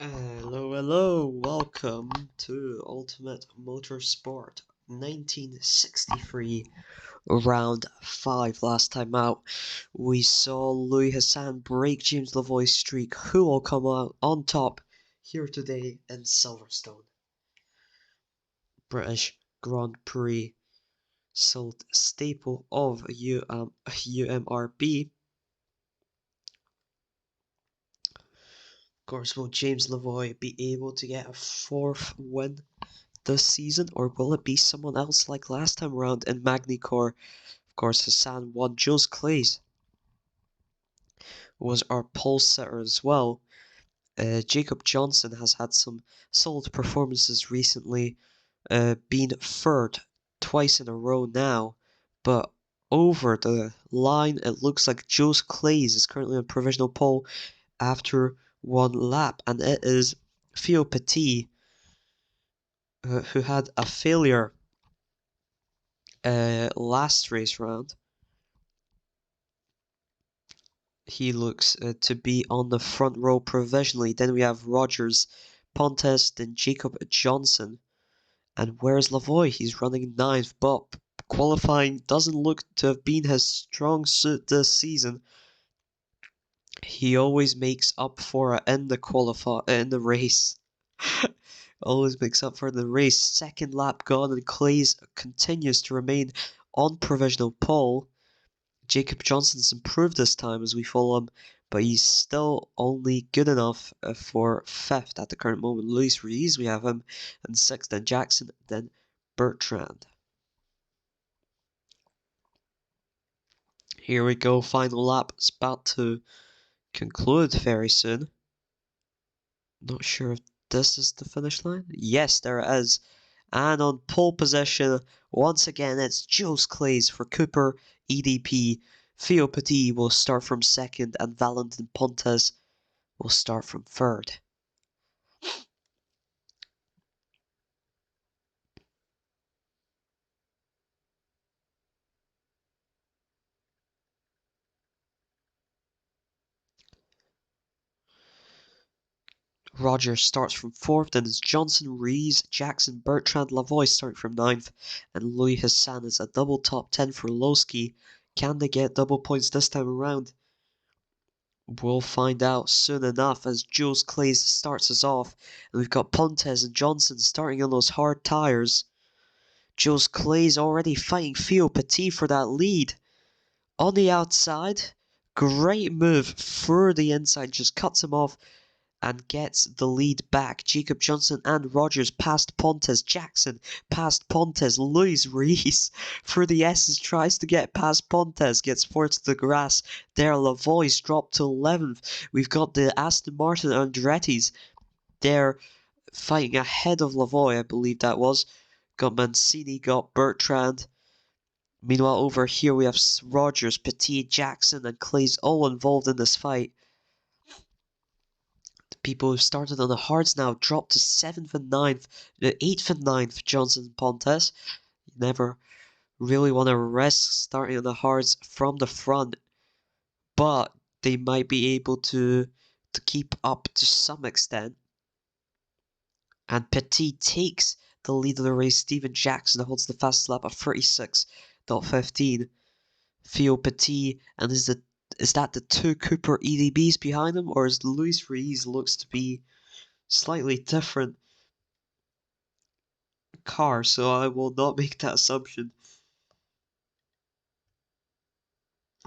Hello, welcome to Ultimate Motorsport 1963, round 5. Last time out, we saw Louis Hassan break James Lavoie's streak. Who will come out on top here today in Silverstone? British Grand Prix staple of UMRB. Of course, will James Lavoie be able to get a 4th win this season, or will it be someone else like last time around in Magny-Cours? Of course, Hassan won. Jules Claes was our pole sitter as well. Jacob Johnson has had some solid performances recently, being third twice in a row now, but over the line it looks like Jules Claes is currently on provisional pole after one lap, and it is Theo Petit who had a failure last race round. He looks to be on the front row provisionally. Then we have Rogers, Pontes, then Jacob Johnson. And where's Lavoie? He's running 9th, but qualifying doesn't look to have been his strong suit this season. He always makes up for it in the race. Always makes up for the race. Second lap gone, and Claes continues to remain on provisional pole. Jacob Johnson's improved this time as we follow him, but he's still only good enough for 5th at the current moment. Luis Ruiz, we have him in 6th, then Jackson, then Bertrand. Here we go, final lap. It's about to conclude very soon. Not sure if this is the finish line. Yes, there it is. And on pole position, once again, it's Jules Claes for Cooper EDP. Theo Petit will start from 2nd, and Valentin Pontes will start from 3rd. Rogers starts from 4th, then it's Johnson, Rees, Jackson, Bertrand, Lavoie starting from 9th, and Louis Hassan is a double top 10 for Lowski. Can they get double points this time around? We'll find out soon enough as Jules Claes starts us off, and we've got Pontes and Johnson starting on those hard tyres. Jules Claes already fighting Theo Petit for that lead. On the outside, great move through the inside, just cuts him off and gets the lead back. Jacob Johnson and Rogers past Pontes. Jackson past Pontes. Luis Ruiz through the S's tries to get past Pontes. Gets forced to the grass. There, Lavoie's dropped to 11th. We've got the Aston Martin Andretti's. They're fighting ahead of Lavoie, I believe that was. Got Mancini, got Bertrand. Meanwhile, over here we have Rogers, Petit, Jackson, and Claes all involved in this fight. The people who started on the hards now dropped to 7th and 9th, 8th and 9th, Johnson and Pontes. You never really want to risk starting on the hards from the front, but they might be able to keep up to some extent. And Petit takes the lead of the race. Steven Jackson holds the fastest lap of 36.15. Theo Petit, and is that the 2 Cooper EDBs behind him, or is Luis Ruiz looks to be slightly different car, so I will not make that assumption.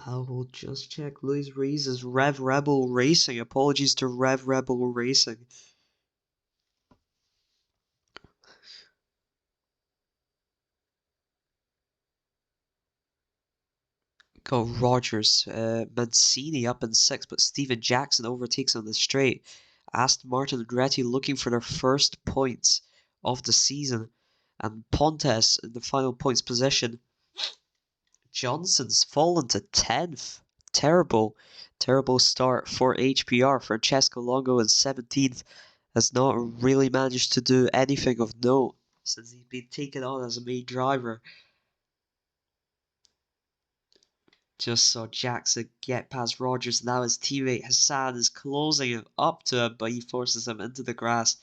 I will just check. Luis Ruiz is Rev Rebel Racing. Apologies to Rev Rebel Racing. Got Rogers, Mancini up in 6th, but Steven Jackson overtakes on the straight. Aston Martin and Andretti looking for their first points of the season, and Pontes in the final points position. Johnson's fallen to 10th. Terrible start for HPR. Francesco Longo in 17th has not really managed to do anything of note since he's been taken on as a main driver. Just saw Jackson get past Rogers. Now his teammate Hassan is closing him up to him, but he forces him into the grass.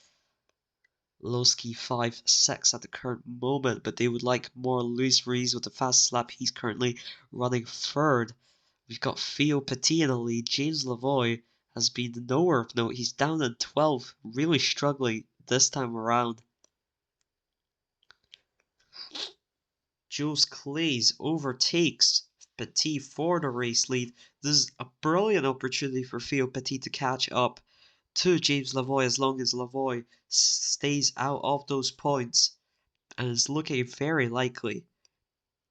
Lowski 5-6 at the current moment, but they would like more Luis Ruiz with the fast lap. He's currently running third. We've got Theo Petit in the lead. James Lavoie has been nowhere of note. He's down in 12th, really struggling this time around. Jules Clays overtakes Petit for the race lead. This is a brilliant opportunity for Theo Petit to catch up to James Lavoie as long as Lavoie stays out of those points, and is looking very likely,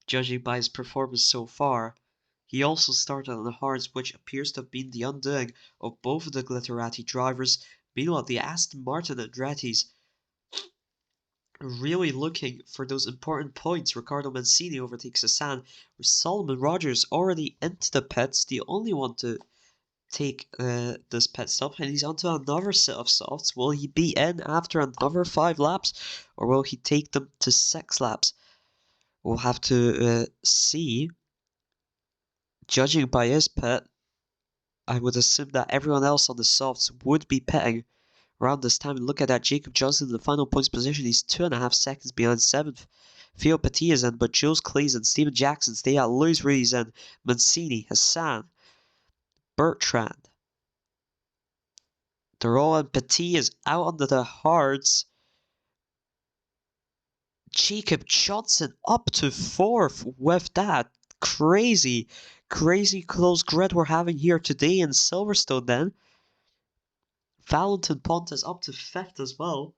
judging by his performance so far. He also started on the hards, which appears to have been the undoing of both of the Glitterati drivers. Meanwhile, the Aston Martin Andretti's really looking for those important points. Riccardo Mancini overtakes Hassan, with Solomon Rogers already into the pits, the only one to take this pit stop, and he's onto another set of softs. Will he be in after another 5 laps, or will he take them to 6 laps? We'll have to see. Judging by his pit, I would assume that everyone else on the softs would be pitting around this time. And look at that, Jacob Johnson in the final points position. He's 2.5 seconds behind 7th. Theo Petit is in, but Jules Clays and Steven Jackson stay out. Luis Ruiz and Mancini, Hassan, Bertrand. They're all in. Petit is out under the hards. Jacob Johnson up to 4th with that crazy close grid we're having here today in Silverstone then. Valentin Pontes up to 5th as well.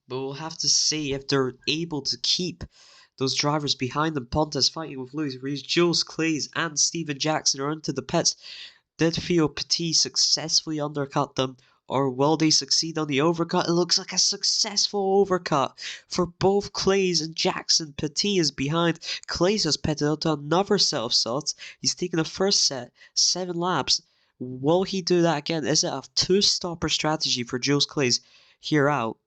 But we'll have to see if they're able to keep those drivers behind them. Pontes fighting with Luis Ruiz, Jules Clays and Steven Jackson are into the pits. Did Theo Petit successfully undercut them, or will they succeed on the overcut? It looks like a successful overcut for both Clays and Jackson. Petit is behind. Clays has pitted out to another set of shots. He's taken the first set, 7 laps. Will he do that again? Is it a 2-stopper strategy for Jules Clays here out?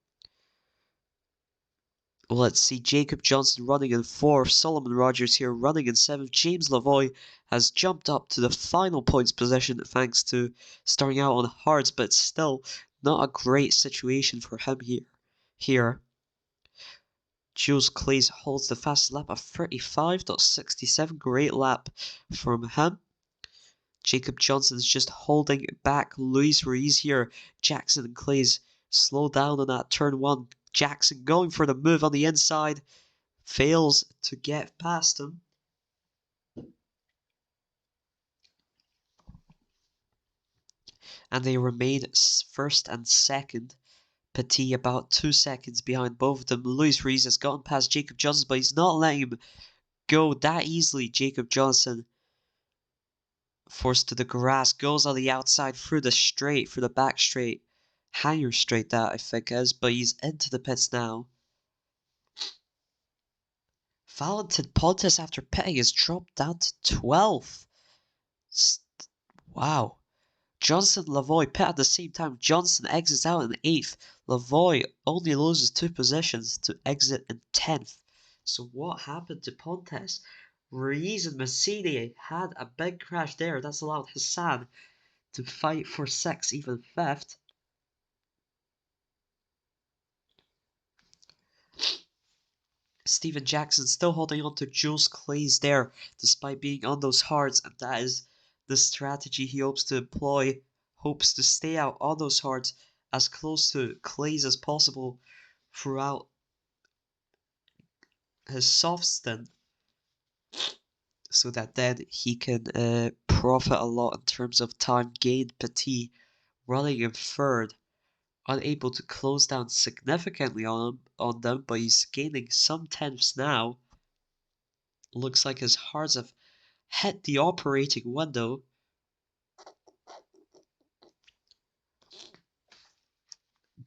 Let's see, Jacob Johnson running in 4th, Solomon Rogers here running in 7th. James Lavoie has jumped up to the final points position thanks to starting out on hards, but still not a great situation for him here. Jules Clays holds the fastest lap of 35.67, great lap from him. Jacob Johnson is just holding back Luis Ruiz here. Jackson and Clays slow down on that turn 1. Jackson going for the move on the inside. Fails to get past him. And they remain 1st and 2nd. Petit about 2 seconds behind both of them. Luis Ruiz has gotten past Jacob Johnson, but he's not letting him go that easily. Jacob Johnson forced to the grass, goes on the outside through the back straight. Hanger straight that I think is, but he's into the pits now. Valentin Pontes after pitting has dropped down to 12th. Wow. Johnson and Lavoie pit at the same time. Johnson exits out in 8th. Lavoie only loses 2 positions to exit in 10th. So what happened to Pontes? Ruiz and Mancini had a big crash there. That's allowed Hassan to fight for 6th, even 5th. Steven Jackson still holding on to Jules Clays there, despite being on those hards, and that is the strategy he hopes to employ. Hopes to stay out on those hards as close to Clays as possible throughout his soft stint, so that then he can profit a lot in terms of time gained. Petit running in 3rd, unable to close down significantly on them, but he's gaining some tenths now. Looks like his hards have hit the operating window.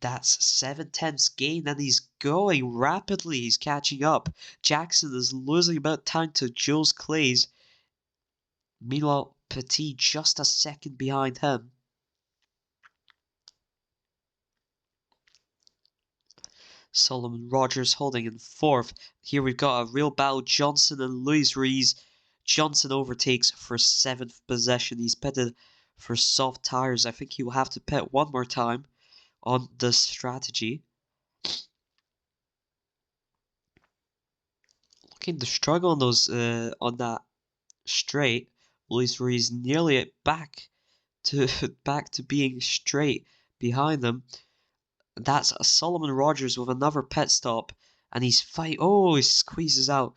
That's 7 tenths gain, and he's going rapidly. He's catching up. Jackson is losing about time to Jules Clays. Meanwhile, Petit just a second behind him. Solomon Rogers holding in fourth. Here we've got a real battle. Johnson and Luis Ruiz. Johnson overtakes for seventh position. He's pitted for soft tires. I think he will have to pit one more time on the strategy. Looking to struggle on those on that straight. Luis Ruiz nearly back to being straight behind them. That's a Solomon Rogers with another pit stop, and he's fight. Oh, he squeezes out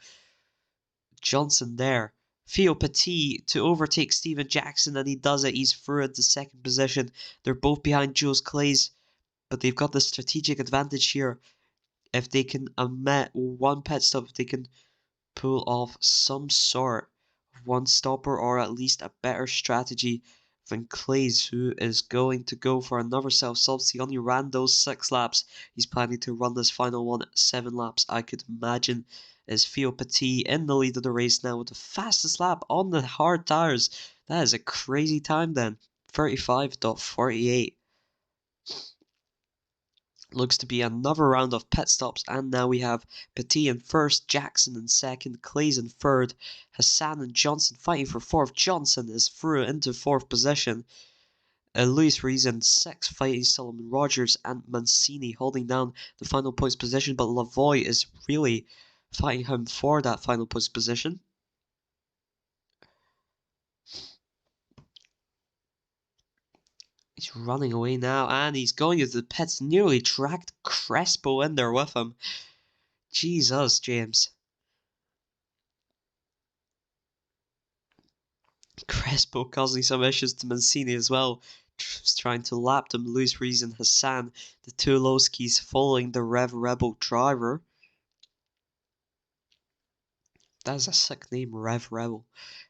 Johnson there. Theo Petit to overtake Steven Jackson, and he does it. He's through into second position. They're both behind Jules Clays, but they've got the strategic advantage here. If they can omit one pit stop, if they can pull off some sort of one stopper or at least a better strategy than Clays, who is going to go for another self-subs. He only ran those 6 laps. He's planning to run this final one at 7 laps. I could imagine is Theo Petit in the lead of the race now with the fastest lap on the hard tires. That is a crazy time then. 35.48. Looks to be another round of pit stops, and now we have Petit in first, Jackson in second, Clays in third, Hassan and Johnson fighting for fourth. Johnson is through into fourth position. Luis Ruiz in sixth, fighting Solomon Rogers and Mancini holding down the final points position, but Lavoie is really fighting him for that final points position. He's running away now, and he's going into the pits, nearly dragged Crespo in there with him. Jesus, James. Crespo causing some issues to Mancini as well, trying to lap them. Luis Ruiz and Hassan, the two low skis following the Rev Rebel driver. That is a sick name, Rev Rebel.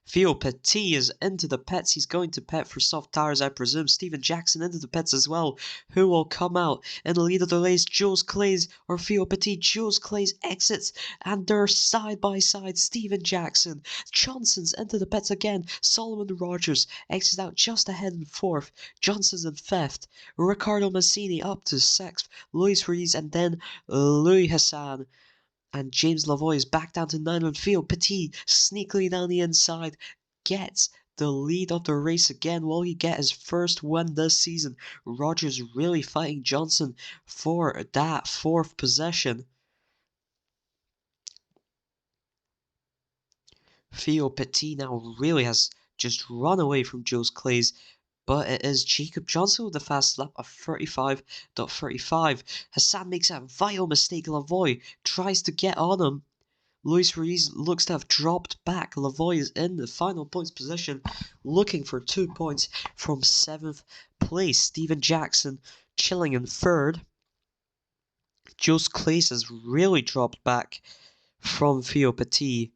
Theo Petit is into the pits. He's going to pit for soft tires, I presume. Steven Jackson into the pits as well. Who will come out in the lead of the race? Jules Clays or Theo Petit? Jules Clays exits, and they're side by side. Steven Jackson. Johnson's into the pits again. Solomon Rogers exits out just ahead in fourth. Johnson's in fifth. Ricardo Mancini up to sixth. Luis Ruiz and then Louis Hassan. And James Lavoie is back down to 9 on field. Petit sneakily down the inside gets the lead of the race again. Will he get his first win this season? Rogers really fighting Johnson for that fourth position. Theo Petit now really has just run away from Jules Clays, but it is Jacob Johnson with the fast lap of 35.35. Hassan makes a vital mistake. Lavoie tries to get on him. Luis Ruiz looks to have dropped back. Lavoie is in the final points position, looking for 2 points from 7th place. Steven Jackson chilling in third. Jules Claes has really dropped back from Theo Petit,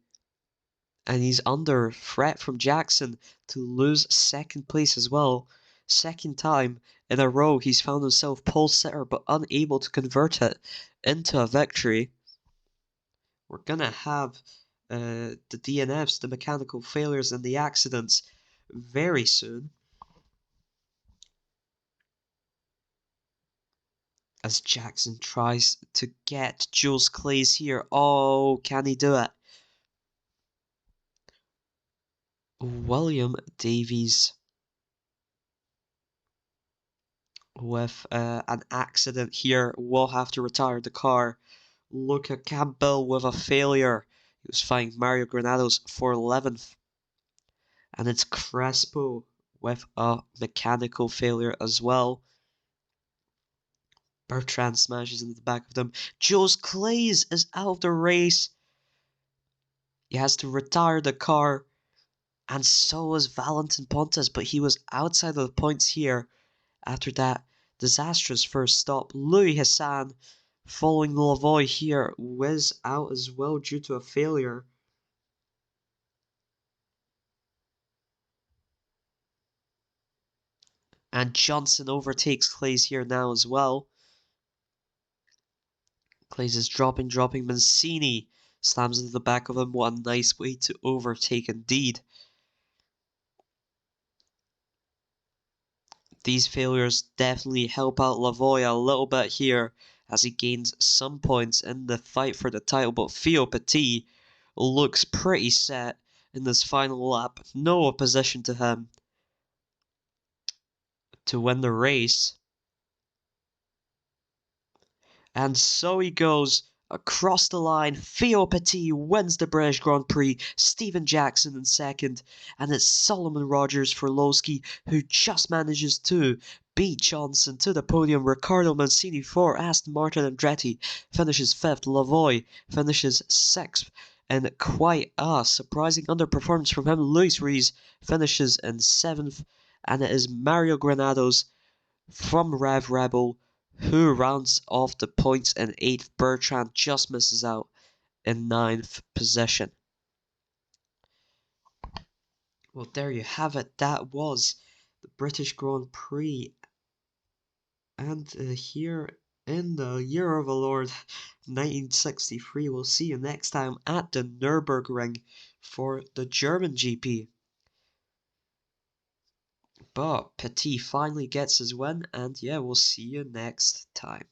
and he's under threat from Jackson to lose second place as well. Second time in a row he's found himself pole sitter, but unable to convert it into a victory. We're gonna have the DNFs, the mechanical failures, and the accidents very soon. As Jackson tries to get Jules Clays here. Oh, can he do it? William Davies with an accident here will have to retire the car. Luca Campbell with a failure. He was fighting Mario Granados for 11th. And it's Crespo with a mechanical failure as well. Bertrand smashes into the back of them. Jules Clays is out of the race. He has to retire the car. And so was Valentin Pontes, but he was outside of the points here after that disastrous first stop. Louis Hassan, following Lavoie here, was out as well due to a failure. And Johnson overtakes Clays here now as well. Clays is dropping. Mancini slams into the back of him. What a nice way to overtake indeed. These failures definitely help out Lavoie a little bit here as he gains some points in the fight for the title, but Theo Petit looks pretty set in this final lap. No opposition to him to win the race. And so he goes across the line. Theo Petit wins the British Grand Prix. Stephen Jackson in second. And it's Solomon Rogers for Lowski, who just manages to beat Johnson to the podium. Riccardo Mancini for Aston Martin Andretti finishes fifth. Lavoie finishes sixth. And quite a surprising underperformance from him. Luis Rees finishes in seventh. And it is Mario Granados from Rev Rebel, who rounds off the points in 8th. Bertrand just misses out in 9th position. Well, there you have it. That was the British Grand Prix. And here in the year of our Lord 1963, we'll see you next time at the Nürburgring for the German GP. But Petit finally gets his win, and yeah, we'll see you next time.